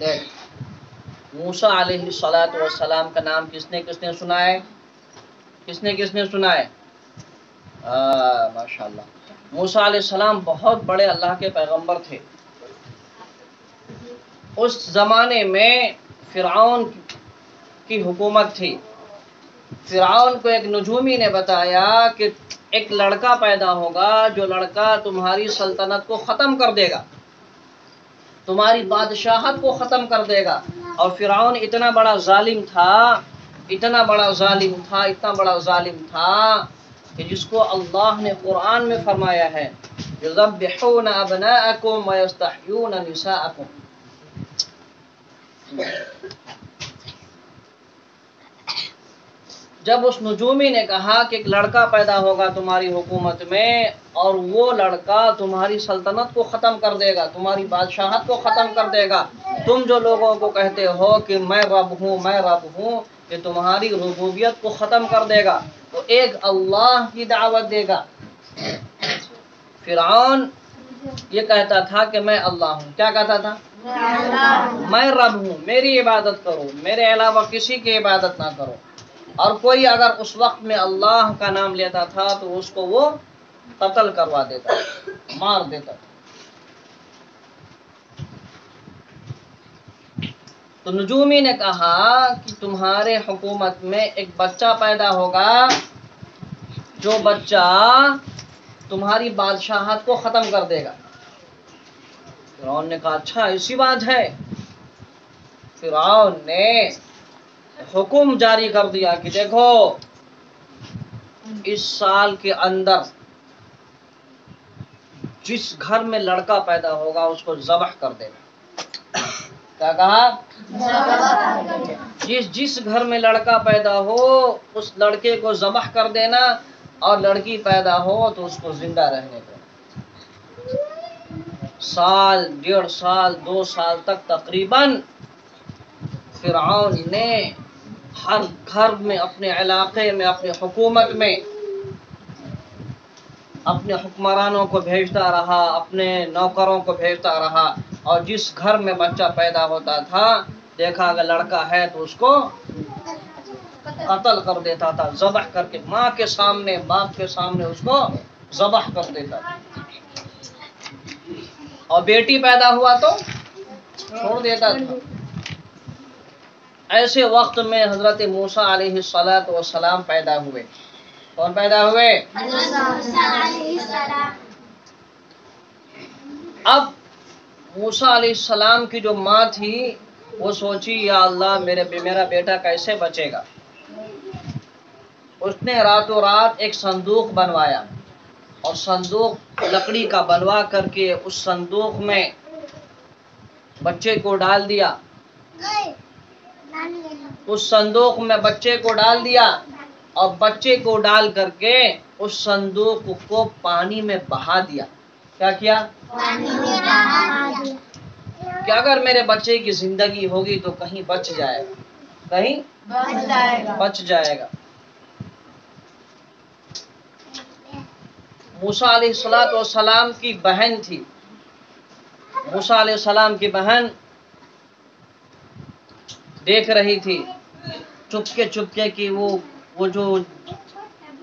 دیکھ موسیٰ علیہ السلام کا نام کس نے سنا ہے؟ کس نے سنا ہے؟ ماشاءاللہ، موسیٰ علیہ السلام بہت بڑے اللہ کے پیغمبر تھے۔ اس زمانے میں فرعون کی حکومت تھی۔ فرعون کو ایک نجومی نے بتایا کہ ایک لڑکا پیدا ہوگا، جو لڑکا تمہاری سلطنت کو ختم کر دے گا، تمہاری بادشاہت کو ختم کر دے گا۔ اور فرعون اتنا بڑا ظالم تھا کہ جس کو اللہ نے قرآن میں فرمایا ہے یذبحون ابناءکم ویستحیون نساءکم۔ جب اس نجومی نے کہا کہ ایک لڑکا پیدا ہوگا تمہاری حکومت میں اور وہ لڑکا تمہاری سلطنت کو ختم کر دے گا، تمہاری بادشاہت کو ختم کر دے گا، تم جو لوگوں کو کہتے ہو کہ میں رب ہوں، کہ تمہاری ربوبیت کو ختم کر دے گا، تو ایک اللہ کی دعوت دے گا۔ فرعون یہ کہتا تھا کہ میں اللہ ہوں۔ کیا کہتا تھا؟ میں رب ہوں، میری عبادت کرو، میرے علاوہ کسی کی عبادت نہ کرو۔ اور کوئی اگر اس وقت میں اللہ کا نام لیتا تھا تو اس کو وہ قتل کروا دیتا، مار دیتا۔ تو نجومی نے کہا کہ تمہارے حکومت میں ایک بچہ پیدا ہوگا، جو بچہ تمہاری بادشاہت کو ختم کر دے گا۔ فرعون نے کہا اچھا ایسی بات ہے۔ فرعون نے حکم جاری کر دیا کہ دیکھو اس سال کے اندر جس گھر میں لڑکا پیدا ہوگا اس کو ذبح کر دینا۔ کیا کہا؟ جس گھر میں لڑکا پیدا ہو اس لڑکے کو ذبح کر دینا، اور لڑکی پیدا ہو تو اس کو زندہ رہنے دینا۔ سال، 1.5 سال، 2 سال تک تقریباً فرعون نے ہر گھر میں، اپنے علاقے میں، اپنی حکومت میں اپنے حکمرانوں کو بھیجتا رہا، اپنے نوکروں کو بھیجتا رہا، اور جس گھر میں بچہ پیدا ہوتا تھا دیکھا اگر لڑکا ہے تو اس کو قتل کر دیتا تھا، ذبح کر کے، ماں کے سامنے، باپ کے سامنے اس کو ذبح کر دیتا تھا۔ اور بیٹی پیدا ہوا تو چھوڑ دیتا تھا۔ ایسے وقت میں حضرت موسیٰ علیہ السلام پیدا ہوئے۔ کون پیدا ہوئے؟ اب موسیٰ علیہ السلام کی جو ماں تھی وہ سوچی یا اللہ میرا بیٹا کیسے بچے گا۔ اس نے راتوں رات ایک صندوق بنوایا، اور صندوق لکڑی کا بنوا کر کے اس صندوق میں بچے کو ڈال دیا۔ اس صندوق میں بچے کو ڈال دیا، اور بچے کو ڈال کر کے اس صندوق کو پانی میں بہا دیا۔ کیا کیا؟ پانی میں بہا دیا کہ اگر میرے بچے کی زندگی ہوگی تو کہیں بچ جائے گا، کہیں بچ جائے گا۔ موسیٰ علیہ السلام کی بہن تھی، موسیٰ علیہ السلام کی بہن دیکھ رہی تھی چپکے کہ وہ جو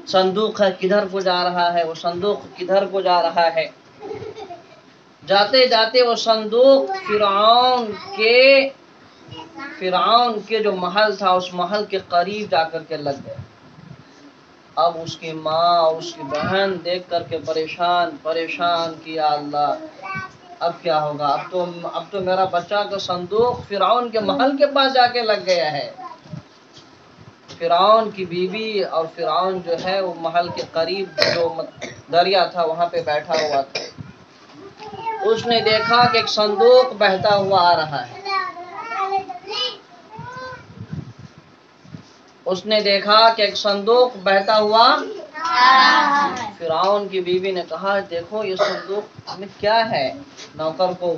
صندوق ہے کدھر کو جا رہا ہے، وہ صندوق کدھر کو جا رہا ہے۔ جاتے جاتے وہ صندوق فرعون کے جو محل تھا اس محل کے قریب جا کر کے لگ گیا۔ اب اس کی ماں اور اس کی بہن دیکھ کر کے پریشان کیا اللہ اب کیا ہوگا، اب تو میرا بچہ کا صندوق فرعون کے محل کے پاس جا کے لگ گیا ہے۔ فرعون کی بیوی اور فرعون جو ہے وہ محل کے قریب جو دریا تھا وہاں پہ بیٹھا ہوا تھا۔ اس نے دیکھا کہ ایک صندوق بہتا ہوا آ رہا ہے۔ اس نے دیکھا کہ ایک صندوق بہتا ہوا، فرعون کی بیوی نے کہا دیکھو یہ صندوق میں کیا ہے۔ نوکر کو،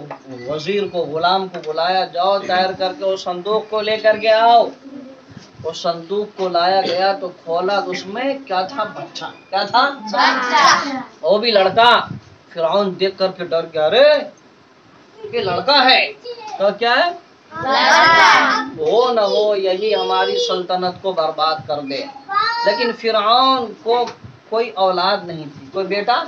وزیر کو، غلام کو بلایا، جاؤ تیر کر کے اس صندوق کو لے کر کے آؤ۔ اس صندوق کو لایا گیا تو کھولا تو اس میں کیا تھا؟ بچہ۔ کیا تھا؟ بچہ، وہ بھی لڑکا۔ فرعون دیکھ کر کے ڈر گیا، ارے یہ لڑکا ہے تو کیا ہے؟ ہو نہ ہو یہی ہماری سلطنت کو برباد کر دے۔ لیکن فرعون کو کوئی اولاد نہیں تھی، کوئی بیٹا۔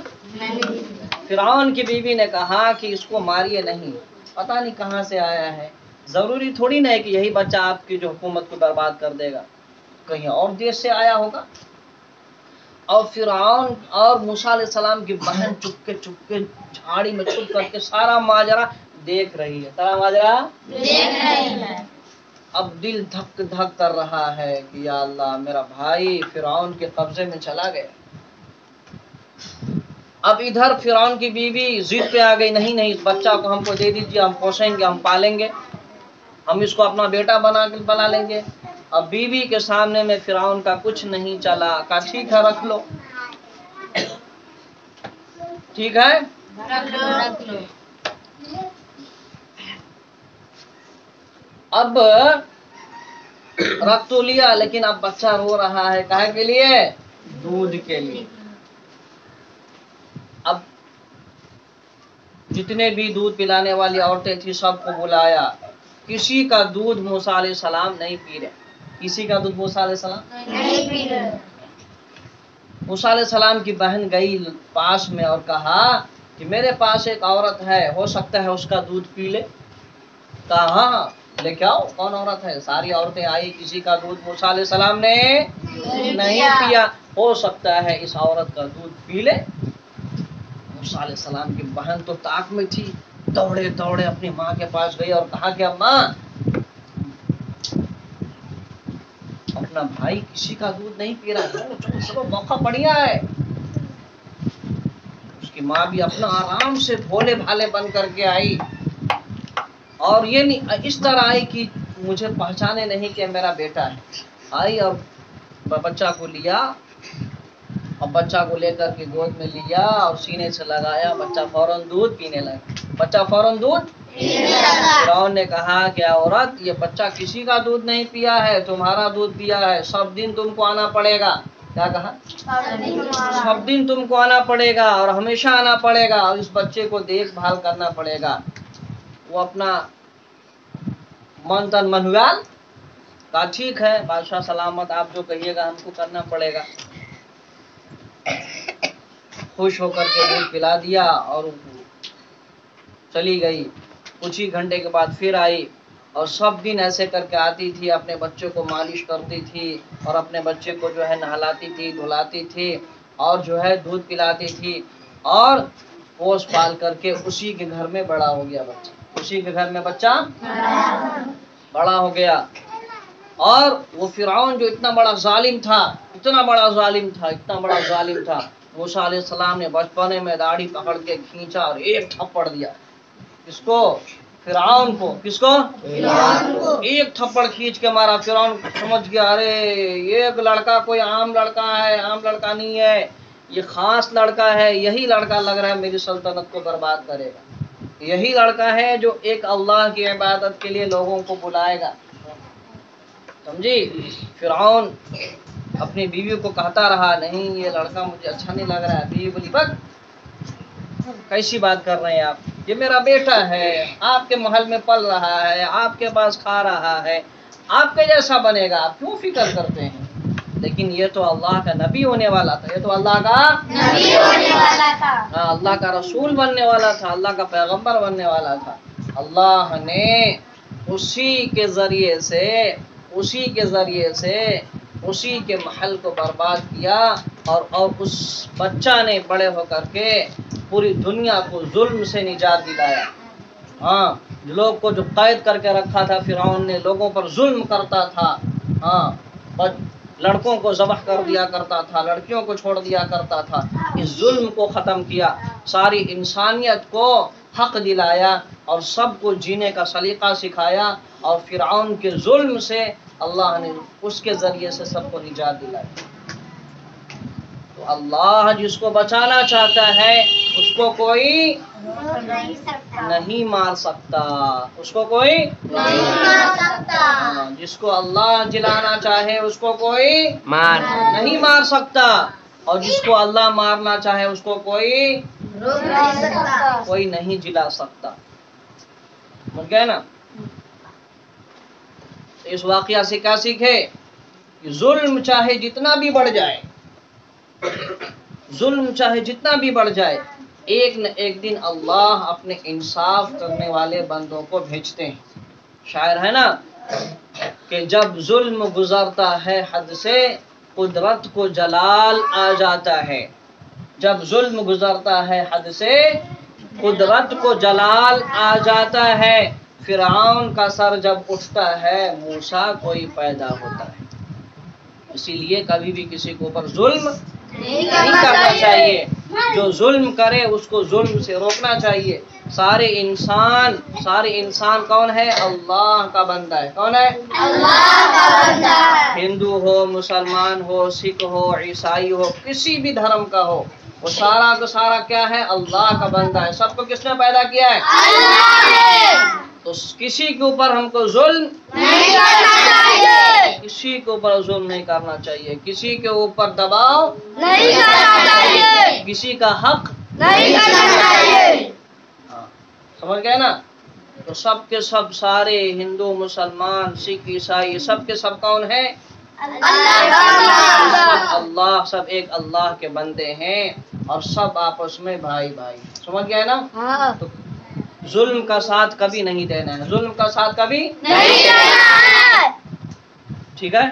فرعون کی بیوی نے کہا کہ اس کو ماریے نہیں، پتہ نہیں کہاں سے آیا ہے، ضروری تھوڑی نہ ہے کہ یہی بچہ آپ کی جو حکومت کو برباد کر دے گا، کہیں اور دیش سے آیا ہوگا۔ اور فرعون اور موسیٰ علیہ السلام کی بہن چپ کے جھاڑی میں چھپ کر کے سارا ماجرا دیکھ رہی ہے، سارا ماجرا دیکھ رہی ہے۔ اب دل دھک دھک کر رہا ہے کہ یا اللہ میرا بھائی فرعون کے قبضے میں چلا گیا۔ اب ادھر فرعون کی بیوی ضد پہ آ گئی، نہیں اس بچہ کو ہم کو دے دیجیے، ہم پوسیں گے، ہم پالیں گے، ہم اس کو اپنا بیٹا بنا لیں گے۔ اب بیوی کے سامنے میں فرعون کا کچھ نہیں چلا، کہا ٹھیک ہے رکھ لو، ٹھیک ہے رکھ لو۔ اب رکھ تو لیا، لیکن اب بچہ رو رہا ہے، کہے کے لیے؟ دودھ کے لیے۔ اب جتنے بھی دودھ پلانے والی عورتیں تھیں سب کو بلایا، کسی کا دودھ موسیٰ علیہ السلام نہیں پی رہے، کسی کا دودھ موسیٰ علیہ السلام نہیں پی رہے۔ موسیٰ علیہ السلام کی بہن گئی پاس میں اور کہا کہ میرے پاس ایک عورت ہے، ہو سکتا ہے اس کا دودھ پی لے۔ کہا ہاں لے کے آؤ، کون عورت ہے؟ ساری عورتیں آئی، کسی کا دودھ موسیٰ علیہ السلام نے نہیں پیا، ہو سکتا ہے اس عورت کا دودھ پی لے۔ موسیٰ علیہ السلام کی بہن تو طاق میں تھی، دوڑے اپنی ماں کے پاس گئی اور کہا کہ اماں اپنا بھائی کسی کا دودھ نہیں پی رہا ہے، چلو موقع بڑھیا ہے۔ اس کی ماں بھی اپنا آرام سے بھولے بھالے بن کر کے آئی، اور یہ نہیں اس طرح آئی کہ مجھے پہچانے نہیں کہ میرا بیٹا ہے۔ آئی اور بچہ کو لیا، اور بچہ کو لے کر کے گود میں لیا اور سینے سے لگایا، بچہ فوراً دودھ پینے لگا۔ فرعون نے کہا کہ عورت یہ بچہ کسی کا دودھ نہیں پیا ہے، تمہارا دودھ پیا ہے، سب دن تم کو آنا پڑے گا۔ کیا کہا؟ سب دن تم کو آنا پڑے گا اور ہمیشہ آنا پڑے گا، اور اس بچے کو دیکھ بھال کرنا پڑے گا۔ وہ اپنا من تن منوال کہا ٹھیک ہے بادشاہ سلامت، آپ جو کہیے گا ہم کو کرنا پڑے گا۔ خوش ہو کر کے دودھ پلا دیا اور چلی گئی۔ کچھ ہی گھنٹے کے بعد پھر آئی، اور سب دن ایسے کر کے آتی تھی، اپنے بچے کو مالش کرتی تھی اور اپنے بچے کو جو ہے نہلاتی تھی، دھلاتی تھی، اور جو ہے دودھ پلاتی تھی، اور پوس پال کر کے اسی کے گھر میں بڑا ہو گیا بچہ، اسی کے گھر میں بچہ بڑا ہو گیا۔ اور وہ فرعون جو اتنا بڑا ظالم تھا، موسیٰ علیہ السلام نے بچپنے میں داڑھی پکڑ کے کھینچا اور ایک تھپڑ دیا۔ کس کو؟ فرعون کو۔ کس کو؟ ایک تھپڑ کھینچ کے مارا۔ فرعون سمجھ گیا ارے یہ لڑکا کوئی عام لڑکا ہے، عام لڑکا نہیں ہے، یہ خاص لڑکا ہے، یہی لڑکا لگ رہا ہے میری سلطنت کو برباد کرے گا، یہی لڑکا ہے جو ایک اللہ کی عبادت کے لیے لوگوں کو بلائے گا۔ سمجھی؟ فرعون اپنی بیوی کو کہتا رہا نہیں یہ لڑکا مجھے اچھا نہیں لگ رہا ہے۔ بیوی بولی بس کیسی بات کر رہے ہیں آپ، یہ میرا بیٹا ہے، آپ کے محل میں پل رہا ہے، آپ کے پاس کھا رہا ہے، آپ کے جیسا بنے گا، آپ کیوں فکر کرتے ہیں؟ لیکن یہ تو اللہ کا نبی ہونے والا تھا، یہ تو اللہ کا نبی ہونے والا تھا، اللہ کا رسول بننے والا تھا، اللہ کا پیغمبر بننے والا تھا۔ اللہ نے اسی کے ذریعے سے اسی کے محل کو برباد کیا، اور اس بچہ نے بڑے ہو کر کے پوری دنیا کو ظلم سے نجات دلایا۔ ہاں لوگ کو جو قید کر کے رکھا تھا فرعون نے، لوگوں پر ظلم کرتا تھا، ہاں لڑکوں کو ذبح کر دیا کرتا تھا، لڑکیوں کو چھوڑ دیا کرتا تھا، اس ظلم کو ختم کیا، ساری انسانیت کو حق دلایا اور سب کو جینے کا سلیقہ سکھایا، اور فرعون کے ظلم سے اللہ نے اس کے ذریعے سے سب کو نجات دلائی۔ تو اللہ جس کو بچانا چاہتا ہے اس کو کوئی نہیں مار سکتا، اس کو کوئی نہیں مار سکتا۔ جس کو اللہ جلانا چاہے اس کو کوئی نہیں مار سکتا، اور جس کو اللہ مارنا چاہے اس کو کوئی نہیں جلا سکتا۔ مل گئے نا؟ اس واقعہ سے کیا سیکھے کہ ظلم چاہے جتنا بھی بڑھ جائے، ظلم چاہے جتنا بھی بڑھ جائے، ایک نہ ایک دن اللہ اپنے انصاف کرنے والے بندوں کو بھیجتے ہیں۔ شاعر ہے نا کہ جب ظلم گزرتا ہے حد سے قدرت کو جلال آ جاتا ہے، جب ظلم گزرتا ہے حد سے قدرت کو جلال آ جاتا ہے، فرعون کا سر جب اٹھتا ہے موسیٰ کوئی پیدا ہوتا ہے۔ اسی لیے کبھی بھی کسی کے اوپر ظلم نہیں کرنا چاہیے، جو ظلم کرے اس کو ظلم سے روکنا چاہیے۔ سارے انسان کون ہے؟ اللہ کا بندہ ہے۔ کون ہے؟ اللہ کا بندہ ہے۔ ہندو ہو، مسلمان ہو، سکھ ہو، عیسائی ہو، کسی بھی دھرم کا ہو، وہ سارا کا سارا کیا ہے؟ اللہ کا بندہ ہے۔ سب کو کس نے پیدا کیا ہے؟ اللہ نے۔ تو کسی کے اوپر ہم کو ظلم نہیں کرنا چاہیے، کسی کے اوپر ظلم نہیں کرنا چاہیے، کسی کے اوپر دباؤ نہیں کرنا چاہیے، کسی کا حق نہیں کرنا چاہیے۔ سمجھ گئے نا؟ تو سب کے سب سارے ہندو، مسلمان، سکھ، عیسائی سب کے سب کون ہیں؟ اللہ، سب ایک اللہ کے بندے ہیں اور سب آپس میں بھائی بھائی۔ سمجھ گئے نا؟ تو ظلم کا ساتھ کبھی نہیں دینا ہے، ظلم کا ساتھ کبھی نہیں دینا ہے۔ ٹھیک ہے؟